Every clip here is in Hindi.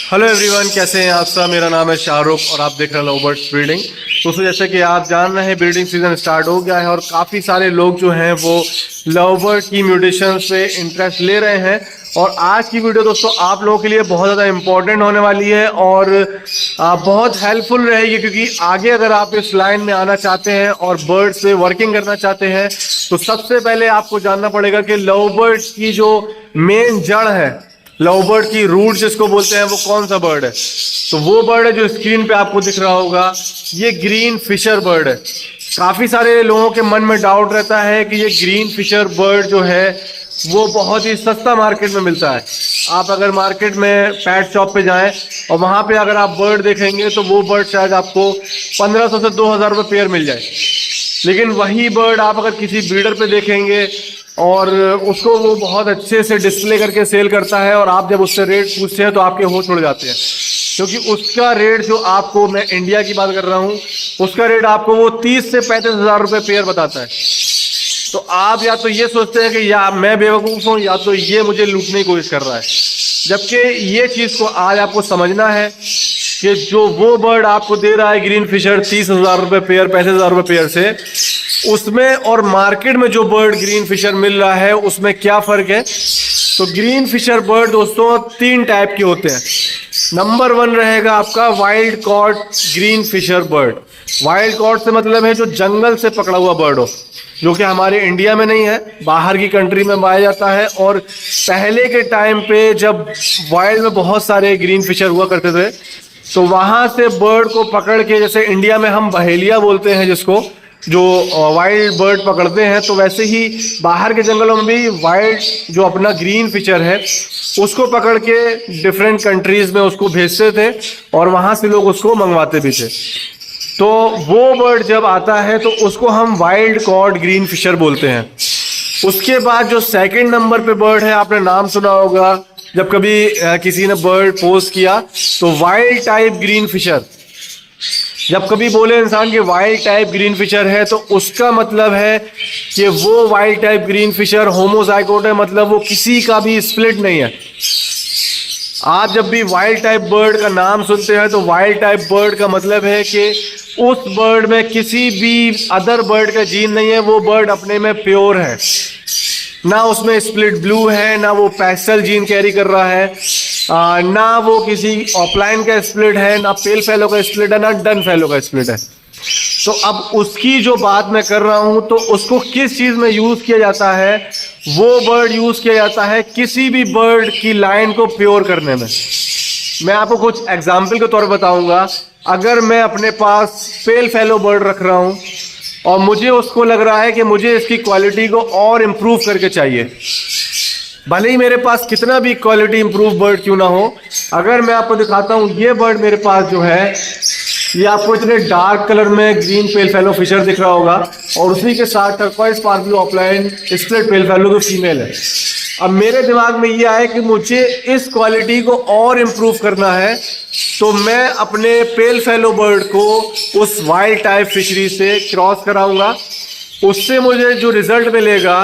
हेलो एवरीवन, कैसे हैं आप सब। मेरा नाम है शाहरुख और आप देख रहे हैं लव बर्ड्स ब्रीडिंग। दोस्तों, जैसे कि आप जान रहे हैं ब्रीडिंग सीजन स्टार्ट हो गया है और काफ़ी सारे लोग जो हैं वो लव बर्ड की म्यूटेशंस पे इंटरेस्ट ले रहे हैं। और आज की वीडियो दोस्तों आप लोगों के लिए बहुत ज़्यादा इंपॉर्टेंट होने वाली है और बहुत हेल्पफुल रहेगी, क्योंकि आगे अगर आप इस लाइन में आना चाहते हैं और बर्ड्स पे वर्किंग करना चाहते हैं तो सबसे पहले आपको जानना पड़ेगा कि लव बर्ड्स की जो मेन जड़ है, लव बर्ड की रूट जिसको बोलते हैं, वो कौन सा बर्ड है। तो वो बर्ड है जो स्क्रीन पे आपको दिख रहा होगा, ये ग्रीन फिशर बर्ड है। काफी सारे लोगों के मन में डाउट रहता है कि ये ग्रीन फिशर बर्ड जो है वो बहुत ही सस्ता मार्केट में मिलता है। आप अगर मार्केट में पैट शॉप पे जाएं और वहां पे अगर आप बर्ड देखेंगे तो वो बर्ड शायद आपको 1500 से 2000 रुपये पेयर मिल जाए। लेकिन वही बर्ड आप अगर किसी ब्रीडर पे देखेंगे और उसको वो बहुत अच्छे से डिस्प्ले करके सेल करता है और आप जब उससे रेट पूछते हैं तो आपके होश उड़ जाते हैं, क्योंकि उसका रेट जो आपको, मैं इंडिया की बात कर रहा हूँ, उसका रेट आपको वो 30 से 35 हज़ार रुपये पेयर बताता है। तो आप या तो ये सोचते हैं कि या मैं बेवकूफ़ हूँ या तो ये मुझे लूटने की कोशिश कर रहा है, जबकि ये चीज़ को आज आपको समझना है कि जो वो बर्ड आपको दे रहा है ग्रीन फिशर 30,000 रुपये पेयर, 35,000 रुपये पेयर से, उसमें और मार्केट में जो बर्ड ग्रीन फिशर मिल रहा है उसमें क्या फ़र्क है। तो ग्रीन फिशर बर्ड दोस्तों 3 टाइप के होते हैं। नंबर 1 रहेगा आपका wild caught green Fischer bird. Wild caught से मतलब है जो जंगल से पकड़ा हुआ बर्ड हो, जो कि हमारे इंडिया में नहीं है, बाहर की कंट्री में पाया जाता है। और पहले के टाइम पे जब वाइल्ड में बहुत सारे ग्रीन फिशर हुआ करते थे तो वहाँ से बर्ड को पकड़ के, जैसे इंडिया में हम बहेलिया बोलते हैं जिसको, जो वाइल्ड बर्ड पकड़ते हैं, तो वैसे ही बाहर के जंगलों में भी वाइल्ड जो अपना ग्रीन फिशर है उसको पकड़ के डिफरेंट कंट्रीज में उसको भेजते थे और वहाँ से लोग उसको मंगवाते भी थे। तो वो बर्ड जब आता है तो उसको हम वाइल्ड कॉट ग्रीन फिशर बोलते हैं। उसके बाद जो सेकंड नंबर पे बर्ड है, आपने नाम सुना होगा जब कभी किसी ने बर्ड पोस्ट किया, तो वाइल्ड टाइप ग्रीन फिशर। जब कभी बोले इंसान कि वाइल्ड टाइप ग्रीन फिशर है तो उसका मतलब है कि वो wild type green Fischer homozygote है, मतलब वो किसी का भी स्प्लिट नहीं है। आप जब भी वाइल्ड टाइप बर्ड का नाम सुनते हैं तो वाइल्ड टाइप बर्ड का मतलब है कि उस बर्ड में किसी भी अदर बर्ड का जीन नहीं है, वो बर्ड अपने में प्योर है, ना उसमें स्प्लिट ब्लू है, ना वो पैस्टल जीन कैरी कर रहा है, ना वो किसी ऑफलाइन का स्प्लिट है, ना पेल फेलो का स्प्लिट है, ना डन फेलो का स्प्लिट है। तो अब उसकी जो बात मैं कर रहा हूं, तो उसको किस चीज में यूज किया जाता है, वो बर्ड यूज किया जाता है किसी भी बर्ड की लाइन को प्योर करने में। मैं आपको कुछ एग्जाम्पल के तौर पर बताऊंगा। अगर मैं अपने पास पेल फेलो बर्ड रख रहा हूं और मुझे उसको लग रहा है कि मुझे इसकी क्वालिटी को और इम्प्रूव करके चाहिए, भले ही मेरे पास कितना भी क्वालिटी इंप्रूव बर्ड क्यों ना हो, अगर मैं आपको दिखाता हूँ ये बर्ड मेरे पास जो है, ये आपको इतने डार्क कलर में ग्रीन पेल फेलो फिशर दिख रहा होगा और उसी के साथ turquoise sparkly offline split pale fellow जो फीमेल है। अब मेरे दिमाग में ये आए कि मुझे इस क्वालिटी को और इम्प्रूव करना है, तो मैं अपने पेल फेलो बर्ड को उस वाइल्ड टाइप फिशरी से क्रॉस कराऊंगा। उससे मुझे जो रिजल्ट मिलेगा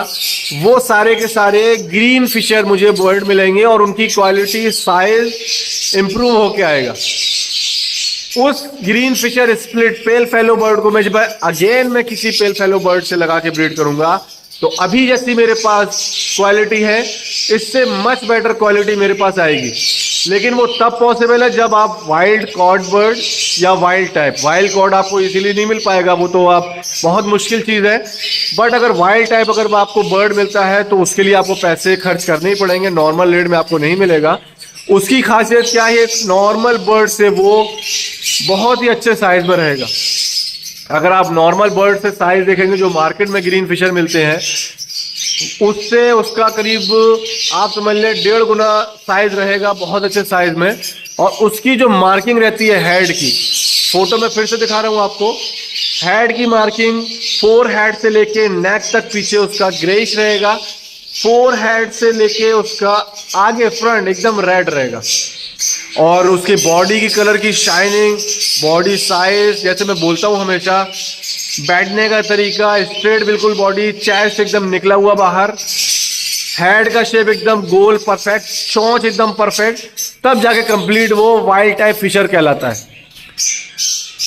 वो सारे के सारे ग्रीन फिशर मुझे बर्ड मिलेंगे और उनकी क्वालिटी, साइज इम्प्रूव होके आएगा। उस green Fischer split pale fallow bird को मैं जब अगेन मैं किसी पेल फेलो बर्ड से लगा के ब्रीड करूंगा तो अभी जैसी मेरे पास क्वालिटी है इससे मच बेटर क्वालिटी मेरे पास आएगी। लेकिन वो तब पॉसिबल है जब आप वाइल्ड कॉट बर्ड या वाइल्ड टाइप, वाइल्ड कॉट आपको इजीली नहीं मिल पाएगा, वो तो आप बहुत मुश्किल चीज़ है। बट अगर वाइल्ड टाइप अगर आपको बर्ड मिलता है तो उसके लिए आपको पैसे खर्च करने ही पड़ेंगे, नॉर्मल रेट में आपको नहीं मिलेगा। उसकी खासियत क्या है, नॉर्मल बर्ड से वो बहुत ही अच्छे साइज में रहेगा। अगर आप नॉर्मल बर्ड से साइज देखेंगे जो मार्केट में ग्रीन फिशर मिलते हैं, उससे उसका करीब आप समझ लें 1.5 गुना साइज रहेगा, बहुत अच्छे साइज में। और उसकी जो मार्किंग रहती है हेड की, फोटो में फिर से दिखा रहा हूँ आपको, हेड की मार्किंग फोर हेड से लेके नेक तक पीछे उसका ग्रेइश रहेगा, फोर हेड से लेके उसका आगे फ्रंट एकदम रेड रहेगा। और उसकी बॉडी की कलर की शाइनिंग, बॉडी साइज, जैसे मैं बोलता हूँ हमेशा, बैठने का तरीका स्ट्रेट बिल्कुल बॉडी, चेस्ट एकदम निकला हुआ बाहर, हेड का शेप एकदम गोल परफेक्ट, चोंच एकदम परफेक्ट, तब जाके कंप्लीट वो वाइल्ड टाइप फिशर कहलाता है।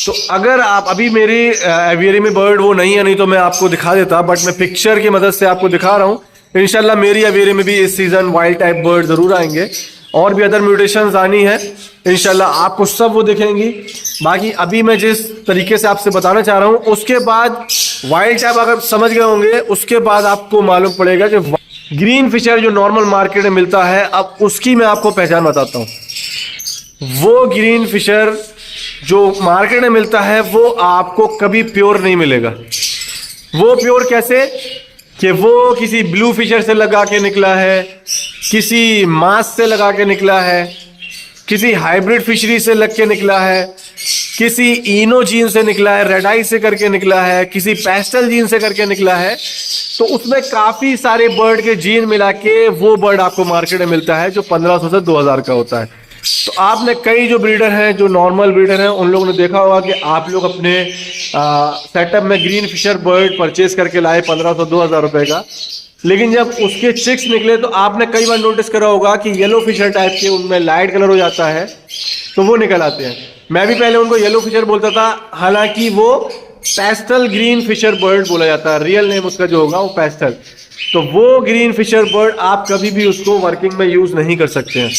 तो अगर आप अभी मेरी एवियरी में बर्ड वो नहीं है, नहीं तो मैं आपको दिखा देता, बट मैं पिक्चर की मदद से आपको दिखा रहा हूँ। इंशाल्लाह मेरी एवियरी में भी इस सीजन वाइल्ड टाइप बर्ड जरूर आएंगे, और भी अदर म्यूटेशंस आनी है इंशाल्लाह, आपको सब वो दिखेंगी। बाकी अभी मैं जिस तरीके से आपसे बताना चाह रहा हूँ, उसके बाद वाइल्ड टाइप अगर समझ गए होंगे, उसके बाद आपको मालूम पड़ेगा कि ग्रीन फिशर जो नॉर्मल मार्केट में मिलता है, अब उसकी मैं आपको पहचान बताता हूँ। वो ग्रीन फिशर जो मार्केट में मिलता है वो आपको कभी प्योर नहीं मिलेगा। वो प्योर कैसे कि वो किसी ब्लू फिशर से लगा के निकला है, किसी मांस से लगा के निकला है, किसी हाइब्रिड फिशरी से लग के निकला है, किसी इनो जीन से निकला है, रेड आई से करके निकला है, किसी पेस्टल जीन से करके निकला है। तो उसमें काफी सारे बर्ड के जीन मिला के वो बर्ड आपको मार्केट में मिलता है, जो 1500 से 2000 का होता है। तो आपने कई जो ब्रीडर हैं, जो नॉर्मल ब्रीडर हैं, उन लोगों ने देखा होगा कि आप लोग अपने सेटअप में ग्रीन फिशर बर्ड परचेज करके लाए 1500-2000 रुपए का, लेकिन जब उसके चिक्स निकले तो आपने कई बार नोटिस करा होगा कि येलो फिशर टाइप के उनमें लाइट कलर हो जाता है, तो वो निकल आते हैं। मैं भी पहले उनको येलो फिशर बोलता था, हालांकि वो पेस्टल ग्रीन फिशर बर्ड बोला जाता है, रियल नेम उसका जो होगा वो पेस्टल। तो वो ग्रीन फिशर बर्ड आप कभी भी उसको वर्किंग में यूज नहीं कर सकते हैं।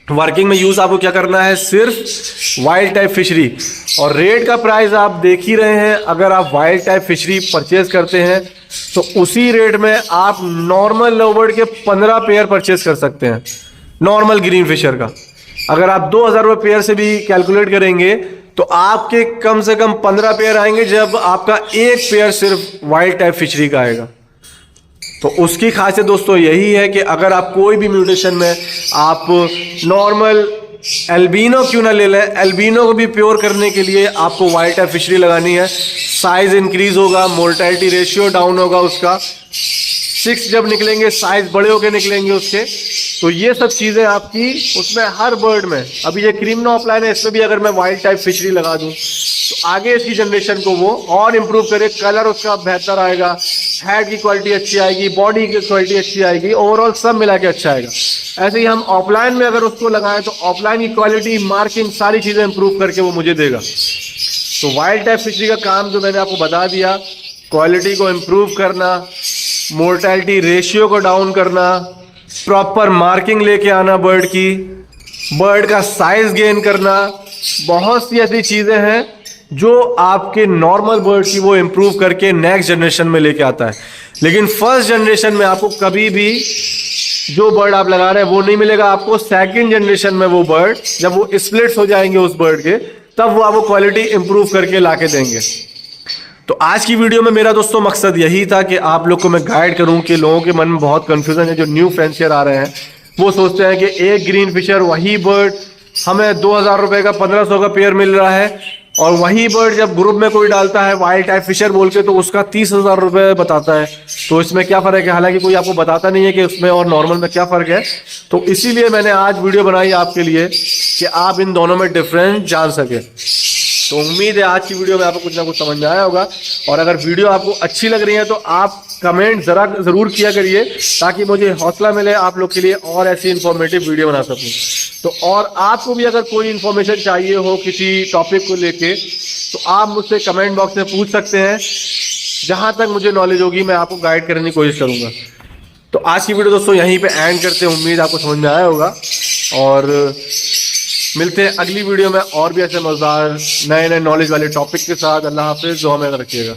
वर्किंग में यूज आपको क्या करना है, सिर्फ वाइल्ड टाइप फिशरी। और रेट का प्राइस आप देख ही रहे हैं, अगर आप वाइल्ड टाइप फिशरी परचेज करते हैं तो उसी रेट में आप नॉर्मल लवबर्ड के 15 पेयर परचेज कर सकते हैं, नॉर्मल ग्रीन फिशर का। अगर आप 2000 रुपये पेयर से भी कैलकुलेट करेंगे तो आपके कम से कम 15 पेयर आएंगे, जब आपका एक पेयर सिर्फ वाइल्ड टाइप फिशरी का आएगा। तो उसकी खासियत दोस्तों यही है कि अगर आप कोई भी म्यूटेशन में आप नॉर्मल एल्बिनो क्यों ना ले लें, एल्बिनो को भी प्योर करने के लिए आपको वाइल्ड टाइप फिशरी लगानी है। साइज इंक्रीज होगा, मोर्टेलिटी रेशियो डाउन होगा उसका, 6 जब निकलेंगे साइज बड़े होके निकलेंगे उसके। तो ये सब चीजें आपकी उसमें हर बर्ड में, अभी ये क्रीमनो ऑफलाइन है, इसमें भी अगर मैं वाइल्ड टाइप फिशरी लगा दूं तो आगे इसकी जनरेशन को वो और इम्प्रूव करे, कलर उसका बेहतर आएगा, हेड की क्वालिटी अच्छी आएगी, बॉडी की क्वालिटी अच्छी आएगी, ओवरऑल सब मिला के अच्छा आएगा। ऐसे ही हम ऑफलाइन में अगर उसको लगाएं तो ऑफलाइन की क्वालिटी, मार्किंग, सारी चीजें इंप्रूव करके वो मुझे देगा। तो वाइल्ड टाइप फिशरी का काम जो मैंने आपको बता दिया, क्वालिटी को इम्प्रूव करना, मोर्टेलिटी रेशियो को डाउन करना, प्रॉपर मार्किंग लेके आना बर्ड की, बर्ड का साइज गेन करना, बहुत सी ऐसी चीजें हैं जो आपके नॉर्मल बर्ड की वो इम्प्रूव करके नेक्स्ट जनरेशन में लेके आता है। लेकिन फर्स्ट जनरेशन में आपको कभी भी जो बर्ड आप लगा रहे हैं वो नहीं मिलेगा आपको। सेकंड जनरेशन में वो बर्ड जब वो स्प्लिट्स हो जाएंगे उस बर्ड के, तब वो आपको क्वालिटी इंप्रूव करके लाके देंगे। तो आज की वीडियो में मेरा दोस्तों मकसद यही था कि आप लोग को मैं गाइड करूं कि लोगों के मन में बहुत कंफ्यूजन है, जो न्यू फैंसियर आ रहे हैं वो सोचते हैं कि एक ग्रीन फिशर वही बर्ड हमें 2000 रुपए का 1500 का पेयर मिल रहा है, और वही बर्ड जब ग्रुप में कोई डालता है वाइल्ड टाइप फिशर बोल के तो उसका 30,000 रुपए बताता है। तो इसमें क्या फ़र्क है, हालांकि कोई आपको बताता नहीं है कि उसमें और नॉर्मल में क्या फ़र्क है। तो इसीलिए मैंने आज वीडियो बनाई आपके लिए कि आप इन दोनों में डिफरेंस जान सके। तो उम्मीद है आज की वीडियो में आपको कुछ ना कुछ समझ में आया होगा, और अगर वीडियो आपको अच्छी लग रही है तो आप कमेंट ज़रूर किया करिए, ताकि मुझे हौसला मिले आप लोग के लिए और ऐसी इन्फॉर्मेटिव वीडियो बना सकूं। तो और आपको भी अगर कोई इन्फॉर्मेशन चाहिए हो किसी टॉपिक को लेके तो आप मुझसे कमेंट बॉक्स में पूछ सकते हैं। जहां तक मुझे नॉलेज होगी मैं आपको गाइड करने की कोशिश करूंगा। तो आज की वीडियो दोस्तों यहीं पे एंड करते हैं, उम्मीद आपको समझ में आया होगा, और मिलते हैं अगली वीडियो में और भी ऐसे मजेदार नए नए नॉलेज वाले टॉपिक के साथ। अल्लाह हाफिज़, दुआ में रखिएगा।